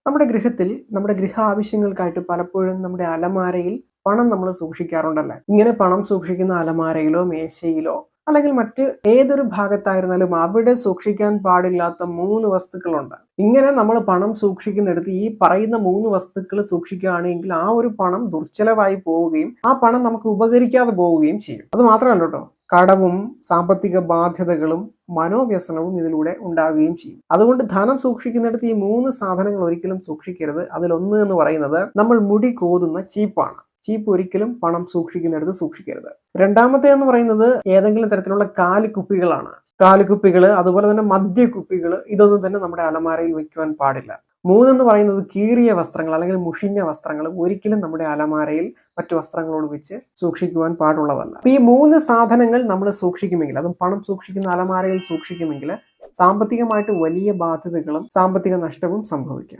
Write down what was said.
നമ്മുടെ ഗൃഹത്തിൽ നമ്മുടെ ഗൃഹ ആവശ്യങ്ങൾക്കായിട്ട് പലപ്പോഴും നമ്മുടെ അലമാരയിൽ പണം നമ്മൾ സൂക്ഷിക്കാറുണ്ടല്ലേ? ഇങ്ങനെ പണം സൂക്ഷിക്കുന്ന അലമാരയിലോ മേശയിലോ അല്ലെങ്കിൽ മറ്റ് ഏതൊരു ഭാഗത്തായിരുന്നാലും അവിടെ സൂക്ഷിക്കാൻ പാടില്ലാത്ത 3 വസ്തുക്കളുണ്ട്. ഇങ്ങനെ നമ്മൾ പണം സൂക്ഷിക്കുന്നിടത്ത് ഈ പറയുന്ന 3 വസ്തുക്കൾ സൂക്ഷിക്കുകയാണെങ്കിൽ ആ ഒരു പണം ദുർച്ചെലവായി പോവുകയും ആ പണം നമുക്ക് ഉപകരിക്കാതെ പോവുകയും ചെയ്യും. അത് മാത്രമല്ല കേട്ടോ, കടവും സാമ്പത്തിക ബാധ്യതകളും മനോവ്യസനവും ഇതിലൂടെ ഉണ്ടാവുകയും ചെയ്യും. അതുകൊണ്ട് ധനം സൂക്ഷിക്കുന്നിടത്ത് ഈ 3 സാധനങ്ങൾ ഒരിക്കലും സൂക്ഷിക്കരുത്. അതിലൊന്ന് എന്ന് പറയുന്നത് നമ്മൾ മുടി കോതുന്ന ചീപ്പാണ്. ചീപ്പ് ഒരിക്കലും പണം സൂക്ഷിക്കുന്നിടത്ത് സൂക്ഷിക്കരുത്. രണ്ടാമത്തെ എന്ന് പറയുന്നത് ഏതെങ്കിലും തരത്തിലുള്ള കാലിക്കുപ്പികളാണ്. കാലിക്കുപ്പികൾ, അതുപോലെ തന്നെ മദ്യക്കുപ്പികൾ, ഇതൊന്നും തന്നെ നമ്മുടെ അലമാരയിൽ വെക്കുവാൻ പാടില്ല. മൂന്നെന്ന് പറയുന്നത് കീറിയ വസ്ത്രങ്ങൾ അല്ലെങ്കിൽ മുഷിഞ്ഞ വസ്ത്രങ്ങൾ ഒരിക്കലും നമ്മുടെ അലമാരയിൽ മറ്റു വസ്ത്രങ്ങളോട് വെച്ച് സൂക്ഷിക്കുവാൻ പാടുള്ളതല്ല. അപ്പൊ ഈ 3 സാധനങ്ങൾ നമ്മൾ സൂക്ഷിക്കുമെങ്കിൽ, അതും പണം സൂക്ഷിക്കുന്ന അലമാരയിൽ സൂക്ഷിക്കുമെങ്കിൽ സാമ്പത്തികമായിട്ട് വലിയ ബാധ്യതകളും സാമ്പത്തിക നഷ്ടവും സംഭവിക്കാം.